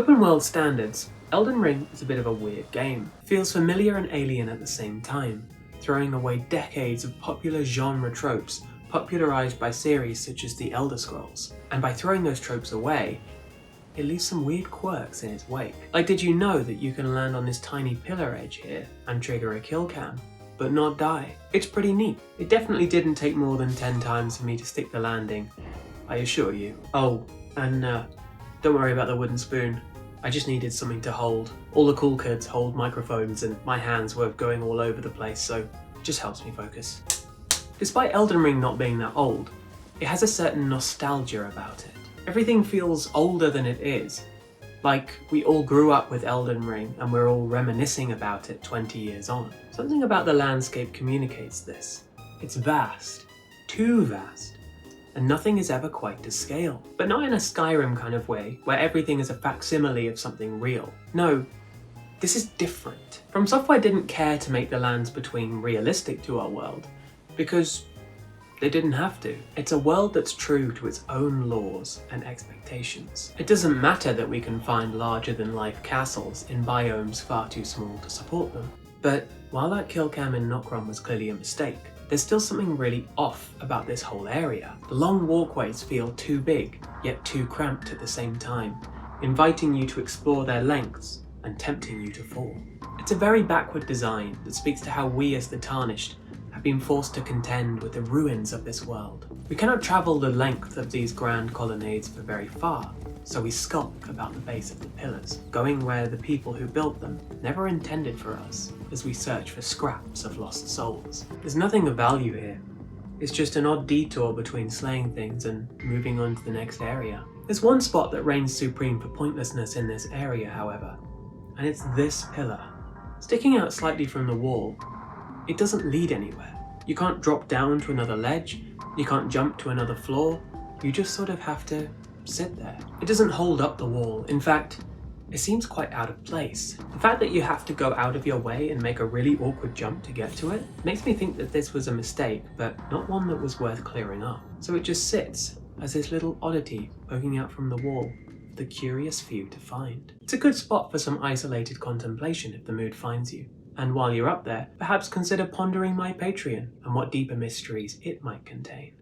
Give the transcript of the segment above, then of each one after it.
open world standards, Elden Ring is a bit of a weird game. It feels familiar and alien at the same time, throwing away decades of popular genre tropes popularized by series such as the Elder Scrolls. And by throwing those tropes away, it leaves some weird quirks in its wake. Like, did you know that you can land on this tiny pillar edge here and trigger a kill cam, but not die? It's pretty neat. It definitely didn't take more than 10 times for me to stick the landing, I assure you. Oh, and don't worry about the wooden spoon. I just needed something to hold. All the cool kids hold microphones and my hands were going all over the place, so it just helps me focus. Despite Elden Ring not being that old, it has a certain nostalgia about it. Everything feels older than it is. Like we all grew up with Elden Ring and we're all reminiscing about it 20 years on. Something about the landscape communicates this. It's vast, too vast, and nothing is ever quite to scale. But not in a Skyrim kind of way, where everything is a facsimile of something real. No, this is different. From Software didn't care to make the lands between realistic to our world, because they didn't have to. It's a world that's true to its own laws and expectations. It doesn't matter that we can find larger-than-life castles in biomes far too small to support them. But while that kill cam in Nokron was clearly a mistake, there's still something really off about this whole area. The long walkways feel too big, yet too cramped at the same time, inviting you to explore their lengths and tempting you to fall. It's a very backward design that speaks to how we as the Tarnished have been forced to contend with the ruins of this world. We cannot travel the length of these grand colonnades for very far, so we skulk about the base of the pillars, going where the people who built them never intended for us, as we search for scraps of lost souls. There's nothing of value here. It's just an odd detour between slaying things and moving on to the next area. There's one spot that reigns supreme for pointlessness in this area, however, and it's this pillar. Sticking out slightly from the wall, it doesn't lead anywhere. You can't drop down to another ledge, you can't jump to another floor, you just sort of have to sit there. It doesn't hold up the wall. In fact, it seems quite out of place. The fact that you have to go out of your way and make a really awkward jump to get to it makes me think that this was a mistake, but not one that was worth clearing up. So it just sits as this little oddity poking out from the wall, for the curious few to find. It's a good spot for some isolated contemplation if the mood finds you. And while you're up there, perhaps consider pondering my Patreon and what deeper mysteries it might contain.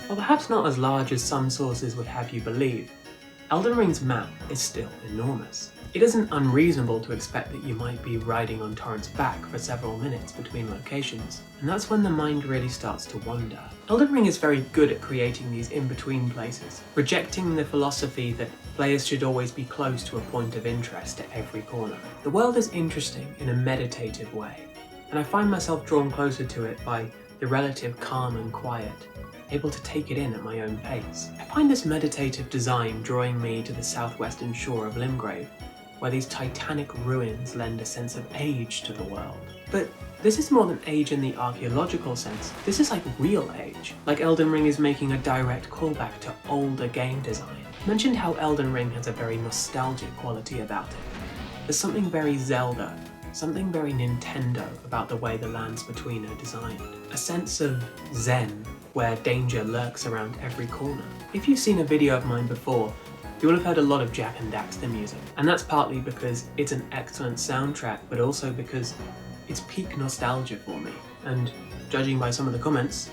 While perhaps not as large as some sources would have you believe, Elden Ring's map is still enormous. It isn't unreasonable to expect that you might be riding on Torrent's back for several minutes between locations, and that's when the mind really starts to wander. Elden Ring is very good at creating these in-between places, rejecting the philosophy that players should always be close to a point of interest at every corner. The world is interesting in a meditative way, and I find myself drawn closer to it by the relative calm and quiet, able to take it in at my own pace. I find this meditative design drawing me to the southwestern shore of Limgrave, where these titanic ruins lend a sense of age to the world. But this is more than age in the archaeological sense. This is like real age. Like Elden Ring is making a direct callback to older game design. I mentioned how Elden Ring has a very nostalgic quality about it. There's something very Zelda, something very Nintendo about the way the lands between are designed. A sense of zen, where danger lurks around every corner. If you've seen a video of mine before, you will have heard a lot of Jak and Daxter music, and that's partly because it's an excellent soundtrack, but also because it's peak nostalgia for me, and judging by some of the comments,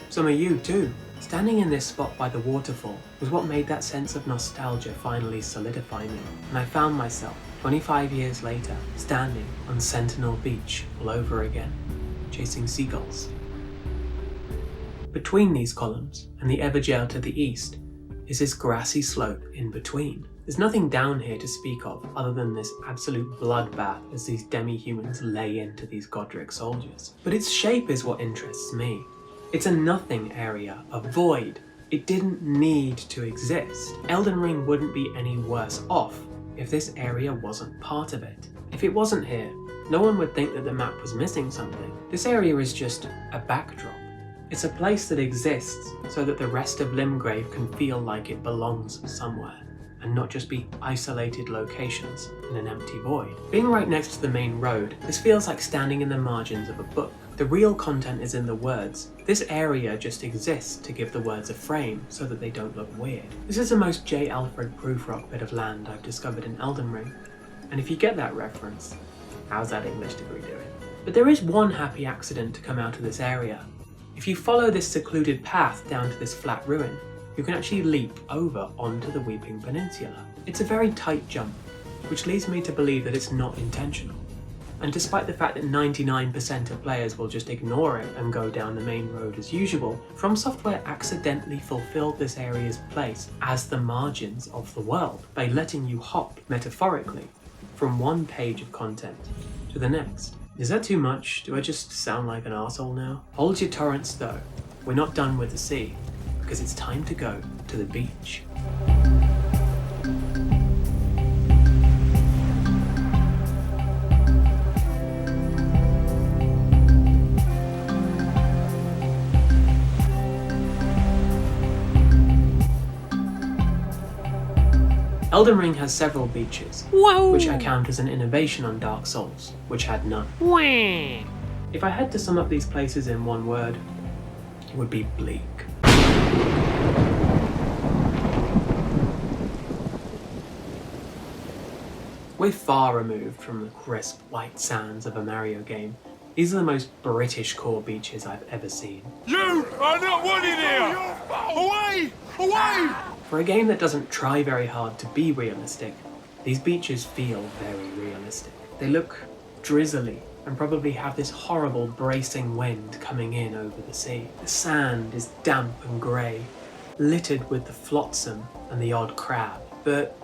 some of you too. Standing in this spot by the waterfall was what made that sense of nostalgia finally solidify me, and I found myself, 25 years later, standing on Sentinel Beach all over again, chasing seagulls. Between these columns, and the Evergaol to the east, is this grassy slope in between. There's nothing down here to speak of other than this absolute bloodbath as these demi-humans lay into these Godric soldiers. But its shape is what interests me. It's a nothing area, a void. It didn't need to exist. Elden Ring wouldn't be any worse off if this area wasn't part of it. If it wasn't here, no one would think that the map was missing something. This area is just a backdrop. It's a place that exists so that the rest of Limgrave can feel like it belongs somewhere, and not just be isolated locations in an empty void. Being right next to the main road, this feels like standing in the margins of a book, The real content is in the words. This area just exists to give the words a frame so that they don't look weird. This is the most J. Alfred Prufrock bit of land I've discovered in Elden Ring, and if you get that reference, how's that English degree doing? But there is one happy accident to come out of this area. If you follow this secluded path down to this flat ruin, you can actually leap over onto the Weeping Peninsula. It's a very tight jump, which leads me to believe that it's not intentional. And despite the fact that 99% of players will just ignore it and go down the main road as usual, From Software accidentally fulfilled this area's place as the margins of the world by letting you hop, metaphorically, from one page of content to the next. Is that too much? Do I just sound like an arsehole now? Hold your torrents though. We're not done with the sea, because it's time to go to the beach. Elden Ring has several beaches, which I count as an innovation on Dark Souls, which had none. If I had to sum up these places in one word, it would be bleak. We're far removed from the crisp white sands of a Mario game. These are the most British core beaches I've ever seen. You are not wanted here! Away! Away! For a game that doesn't try very hard to be realistic, these beaches feel very realistic. They look drizzly and probably have this horrible bracing wind coming in over the sea. The sand is damp and grey, littered with the flotsam and the odd crab, but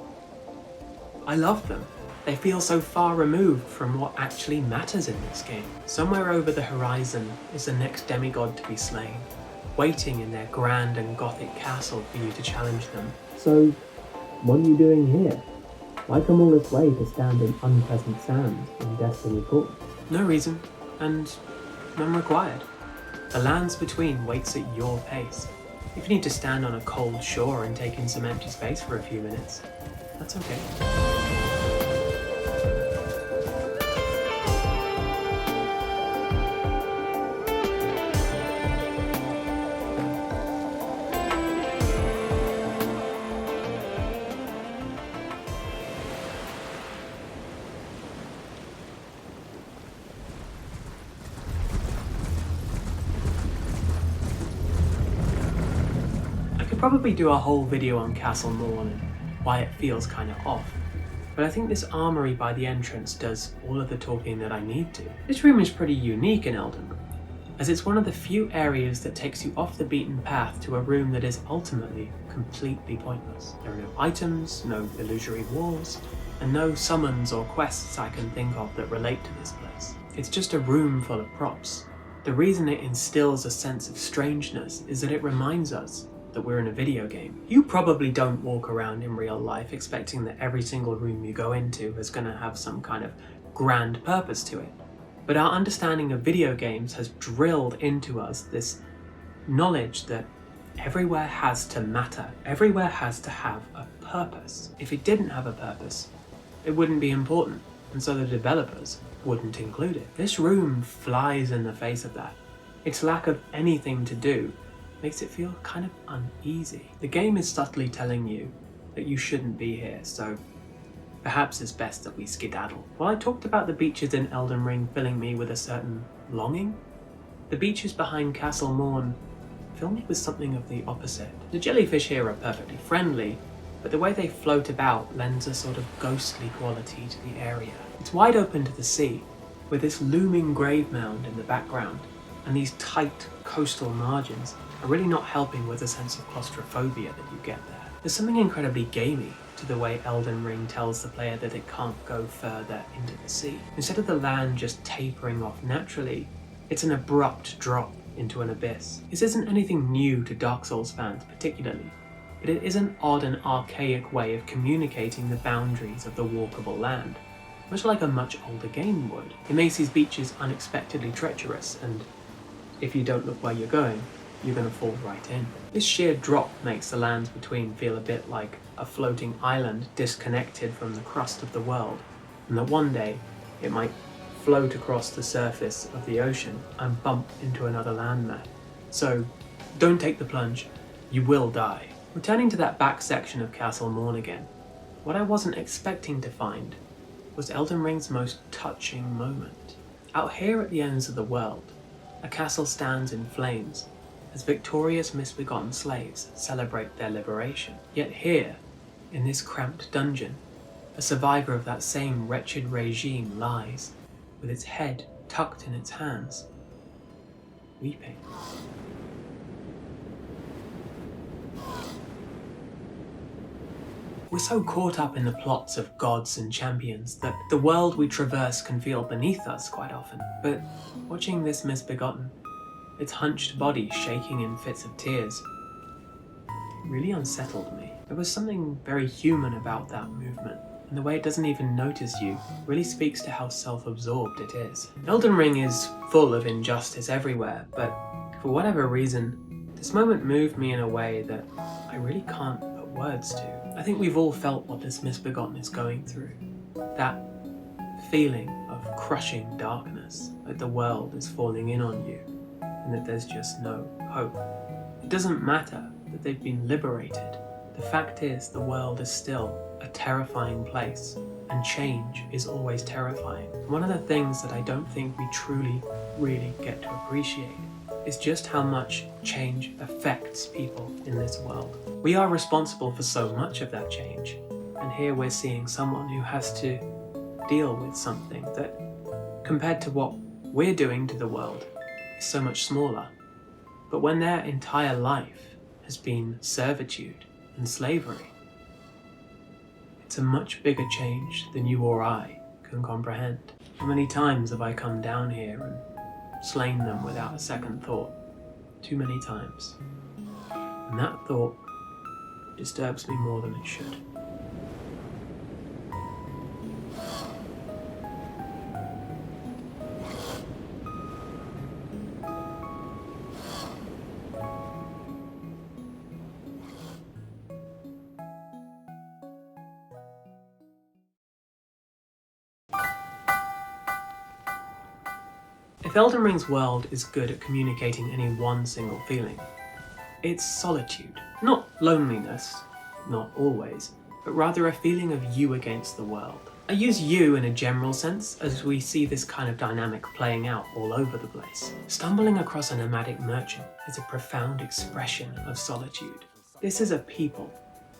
I love them. They feel so far removed from what actually matters in this game. Somewhere over the horizon is the next demigod to be slain, waiting in their grand and gothic castle for you to challenge them. So, what are you doing here? Why come all this way to stand in unpleasant sand in Destiny Court? No reason, and none required. The lands between waits at your pace. If you need to stand on a cold shore and take in some empty space for a few minutes, that's okay. Probably do a whole video on Castle Morn and why it feels kind of off, but I think this armory by the entrance does all of the talking that I need to. This room is pretty unique in Elden Ring, as it's one of the few areas that takes you off the beaten path to a room that is ultimately completely pointless. There are no items, no illusory walls, and no summons or quests I can think of that relate to this place. It's just a room full of props. The reason it instills a sense of strangeness is that it reminds us that we're in a video game. You probably don't walk around in real life expecting that every single room you go into is going to have some kind of grand purpose to it. But our understanding of video games has drilled into us this knowledge that everywhere has to matter. Everywhere has to have a purpose. If it didn't have a purpose, it wouldn't be important, and so the developers wouldn't include it. This room flies in the face of that. Its lack of anything to do makes it feel kind of uneasy. The game is subtly telling you that you shouldn't be here, so perhaps it's best that we skedaddle. While I talked about the beaches in Elden Ring filling me with a certain longing, the beaches behind Castle Morn fill me with something of the opposite. The jellyfish here are perfectly friendly, but the way they float about lends a sort of ghostly quality to the area. It's wide open to the sea, with this looming grave mound in the background, and these tight coastal margins are really not helping with a sense of claustrophobia that you get there. There's something incredibly gamey to the way Elden Ring tells the player that it can't go further into the sea. Instead of the land just tapering off naturally, it's an abrupt drop into an abyss. This isn't anything new to Dark Souls fans particularly, but it is an odd and archaic way of communicating the boundaries of the walkable land, much like a much older game would. It makes these beaches unexpectedly treacherous, and if you don't look where you're going, you're going to fall right in. This sheer drop makes the lands between feel a bit like a floating island disconnected from the crust of the world, and that one day it might float across the surface of the ocean and bump into another landmass. So don't take the plunge, you will die. Returning to that back section of Castle Morn again, what I wasn't expecting to find was Elden Ring's most touching moment. Out here at the ends of the world, a castle stands in flames as victorious misbegotten slaves celebrate their liberation. Yet here, in this cramped dungeon, a survivor of that same wretched regime lies, with its head tucked in its hands, weeping. We're so caught up in the plots of gods and champions that the world we traverse can feel beneath us quite often. But watching this misbegotten, its hunched body shaking in fits of tears, really unsettled me. There was something very human about that movement, and the way it doesn't even notice you really speaks to how self-absorbed it is. Elden Ring is full of injustice everywhere, but for whatever reason, this moment moved me in a way that I really can't put words to. I think we've all felt what this misbegotten is going through. That feeling of crushing darkness, like the world is falling in on you, and that there's just no hope. It doesn't matter that they've been liberated. The fact is, the world is still a terrifying place, and change is always terrifying. One of the things that I don't think we truly, really get to appreciate is just how much change affects people in this world. We are responsible for so much of that change, and here we're seeing someone who has to deal with something that, compared to what we're doing to the world, is so much smaller. But when their entire life has been servitude and slavery, it's a much bigger change than you or I can comprehend. How many times have I come down here and slain them without a second thought? Too many times. And that thought disturbs me more than it should. If Elden Ring's world is good at communicating any one single feeling, it's solitude. Not loneliness, not always, but rather a feeling of you against the world. I use you in a general sense, as we see this kind of dynamic playing out all over the place. Stumbling across a nomadic merchant is a profound expression of solitude. This is a people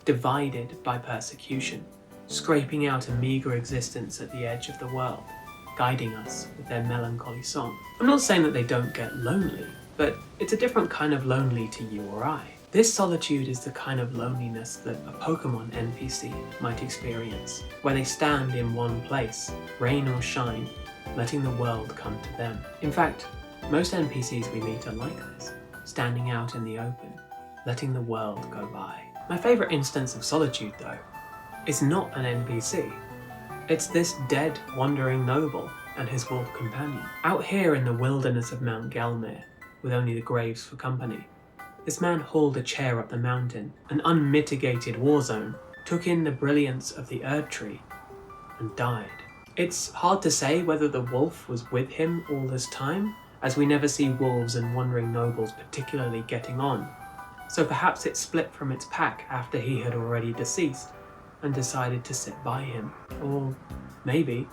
divided by persecution, scraping out a meagre existence at the edge of the world, guiding us with their melancholy song. I'm not saying that they don't get lonely, but it's a different kind of lonely to you or I. This solitude is the kind of loneliness that a Pokemon NPC might experience, where they stand in one place, rain or shine, letting the world come to them. In fact, most NPCs we meet are like this, standing out in the open, letting the world go by. My favourite instance of solitude, though, is not an NPC. It's this dead, wandering noble and his wolf companion. Out here in the wilderness of Mount Gelmir, with only the graves for company, this man hauled a chair up the mountain, an unmitigated war zone, took in the brilliance of the Erd Tree, and died. It's hard to say whether the wolf was with him all this time, as we never see wolves and wandering nobles particularly getting on. So perhaps it split from its pack after he had already deceased, and decided to sit by him. Or maybe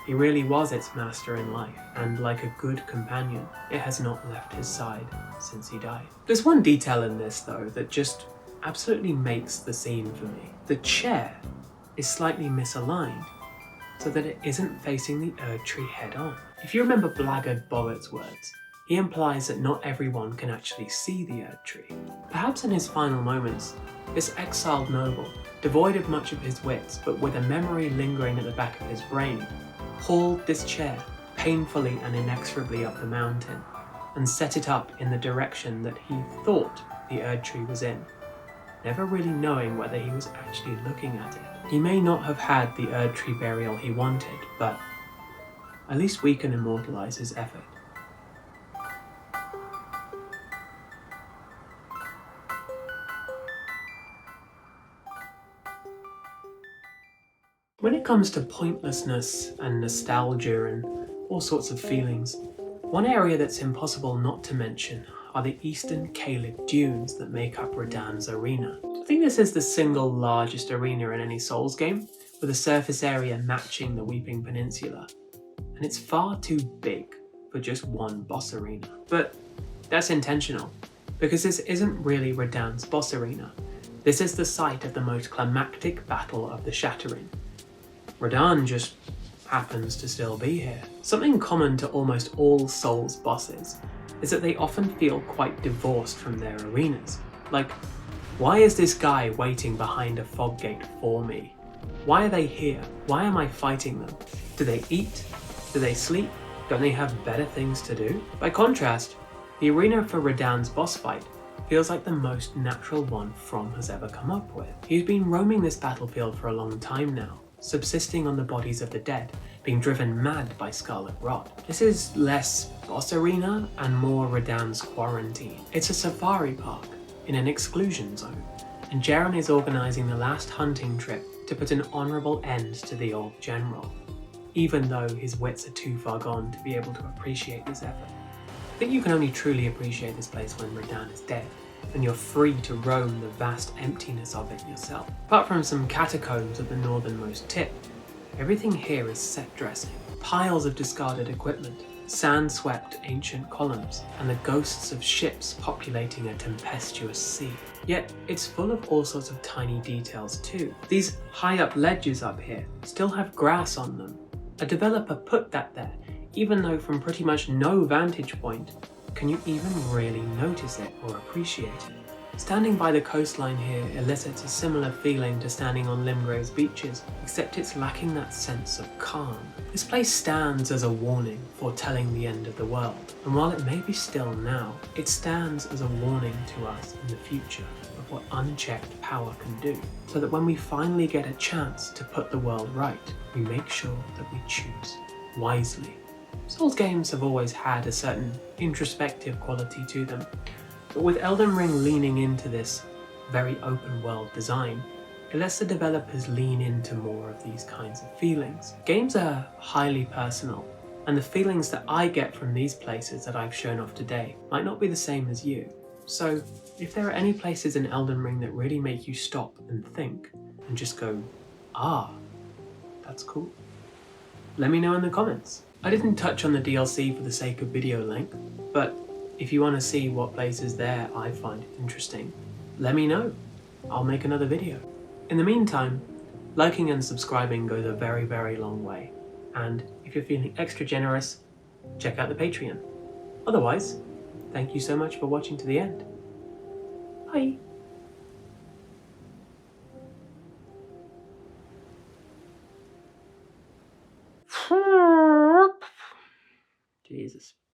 he really was its master in life, and like a good companion, it has not left his side since he died. There's one detail in this, though, that just absolutely makes the scene for me. The chair is slightly misaligned, so that it isn't facing the Erd Tree head on. If you remember Blackguard Boggart's words, he implies that not everyone can actually see the Erd Tree. Perhaps in his final moments, this exiled noble, devoid of much of his wits, but with a memory lingering at the back of his brain, hauled this chair painfully and inexorably up the mountain, and set it up in the direction that he thought the Erd Tree was in, never really knowing whether he was actually looking at it. He may not have had the Erd Tree burial he wanted, but at least we can immortalize his effort. When it comes to pointlessness and nostalgia and all sorts of feelings. One area that's impossible not to mention are the Eastern Caleb Dunes that make up Radahn's arena. I think this is the single largest arena in any Souls game, with a surface area matching the Weeping Peninsula, and it's far too big for just one boss arena. But that's intentional, because this isn't really Radahn's boss arena. This is the site of the most climactic battle of the Shattering. Radahn just happens to still be here. Something common to almost all Souls bosses is that they often feel quite divorced from their arenas. Like, why is this guy waiting behind a fog gate for me? Why are they here? Why am I fighting them? Do they eat? Do they sleep? Don't they have better things to do? By contrast, the arena for Radahn's boss fight feels like the most natural one From has ever come up with. He's been roaming this battlefield for a long time now, subsisting on the bodies of the dead, being driven mad by Scarlet Rot. This is less boss arena and more Radahn's quarantine. It's a safari park in an exclusion zone, and Jaren is organising the last hunting trip to put an honourable end to the old general, even though his wits are too far gone to be able to appreciate this effort. I think you can only truly appreciate this place when Radahn is dead, and you're free to roam the vast emptiness of it yourself. Apart from some catacombs at the northernmost tip, everything here is set dressing. Piles of discarded equipment, sand-swept ancient columns, and the ghosts of ships populating a tempestuous sea. Yet, it's full of all sorts of tiny details too. These high-up ledges up here still have grass on them. A developer put that there, even though from pretty much no vantage point can you even really notice it or appreciate it. Standing by the coastline here elicits a similar feeling to standing on Limgrave's beaches, except it's lacking that sense of calm. This place stands as a warning foretelling the end of the world, and while it may be still now, it stands as a warning to us in the future of what unchecked power can do, so that when we finally get a chance to put the world right, we make sure that we choose wisely. Souls games have always had a certain introspective quality to them, but with Elden Ring leaning into this very open world design, it lets the developers lean into more of these kinds of feelings. Games are highly personal, and the feelings that I get from these places that I've shown off today might not be the same as you. So if there are any places in Elden Ring that really make you stop and think, and just go, ah, that's cool, let me know in the comments. I didn't touch on the DLC for the sake of video length, but if you want to see what places there I find interesting, let me know. I'll make another video. In the meantime, liking and subscribing goes a very, very long way. And if you're feeling extra generous, check out the Patreon. Otherwise, thank you so much for watching to the end. Bye. Jesus.